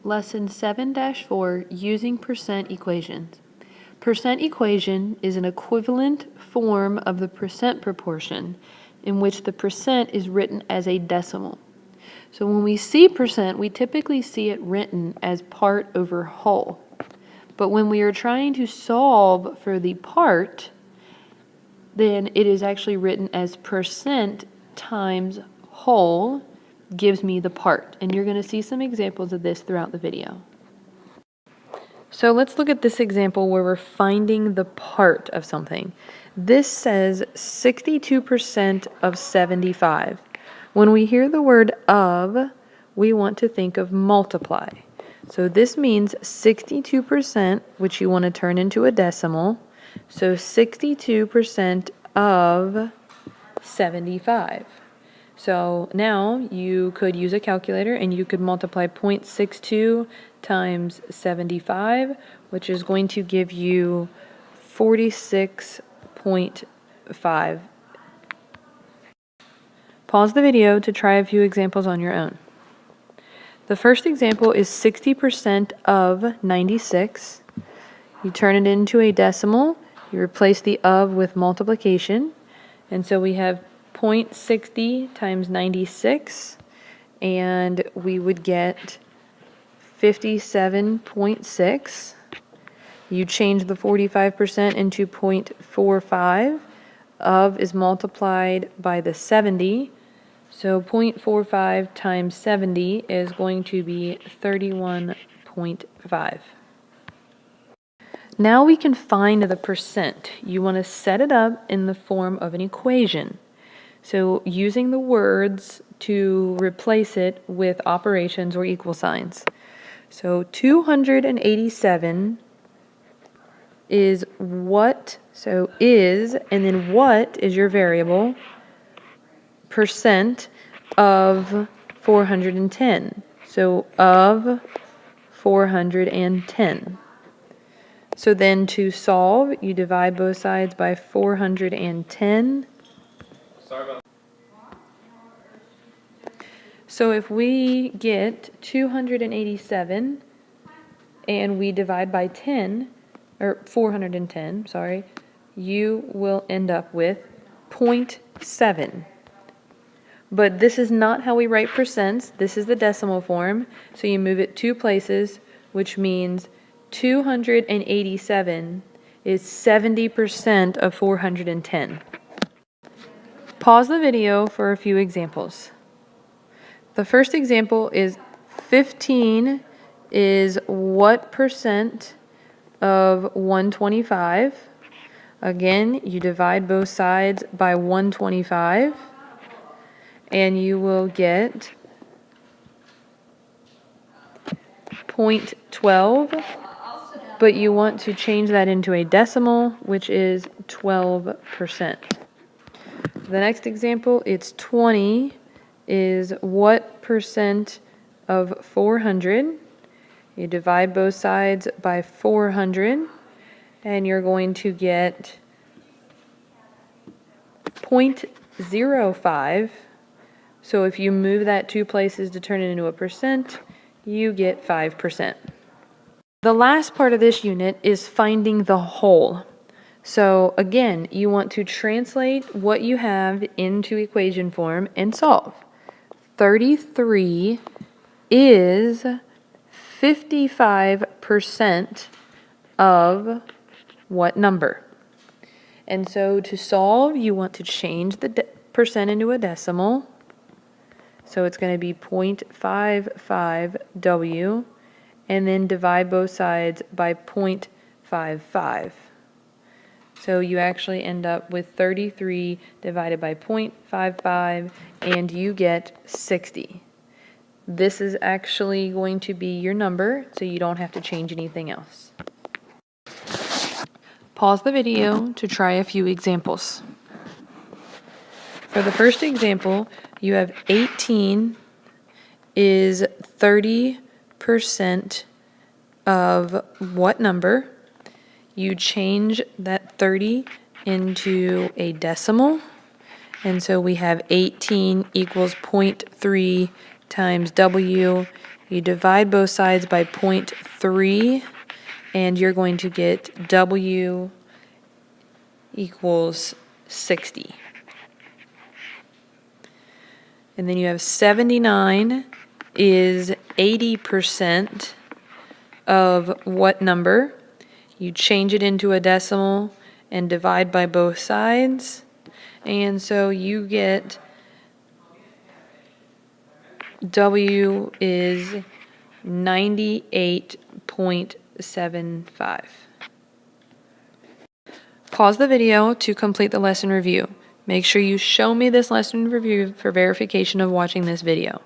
Lesson 7-4, Using Percent Equations. Percent equation is an equivalent form of the percent proportion in which the percent is written as a decimal. So when we see percent, we typically see it written as part over whole. But when we are trying to solve for the part, then it is actually written as percent times whole gives me the part. And you're going to see some examples of this throughout the video. So let's look at this example where we're finding the part of something. This says 62% of 75. When we hear the word of, we want to think of multiply. So this means 62%, which you want to turn into a decimal. So 62% of 75. So now you could use a calculator and you could multiply 0.62 times 75, which is going to give you 46.5. Pause the video to try a few examples on your own. The first example is 60% of 96. You turn it into a decimal. You replace the of with multiplication. And so we have 0.60 times 96, and we would get 57.6. You change the 45% into 0.45. Of is multiplied by the 70. So 0.45 times 70 is going to be 31.5. Now we can find the percent. You want to set it up in the form of an equation. So using the words to replace it with operations or equal signs. So 287 is what, so is, and then what is your variable, percent of 410. So of 410. So then to solve, you divide both sides by 410. So if we get 287 and we divide by 10, or 410, sorry, you will end up with 0.7. But this is not how we write percents. This is the decimal form. So you move it two places, which means 287 is 70% of 410. Pause the video for a few examples. The first example is 15 is what percent of 125? Again, you divide both sides by 125, and you will get 0.12, but you want to change that into a decimal, which is 12%. The next example, it's 20 is what percent of 400? You divide both sides by 400, and you're going to get 0.05. So if you move that two places to turn it into a percent, you get 5%. The last part of this unit is finding the whole. So again, you want to translate what you have into equation form and solve. 33 is 55% of what number? And so to solve, you want to change the percent into a decimal. So it's going to be 0.55W, and then divide both sides by 0.55. So you actually end up with 33 divided by 0.55, and you get 60. This is actually going to be your number, so you don't have to change anything else. Pause the video to try a few examples. For the first example, you have 18 is 30% of what number? You change that 30 into a decimal, and so we have 18 equals 0.3 times W, You divide both sides by 0.3, and you're going to get W equals 60. And then you have 79 is 80% of what number? You change it into a decimal and divide by both sides. And so you get W is 98.75. Pause the video to complete the lesson review. Make sure you show me this lesson review for verification of watching this video.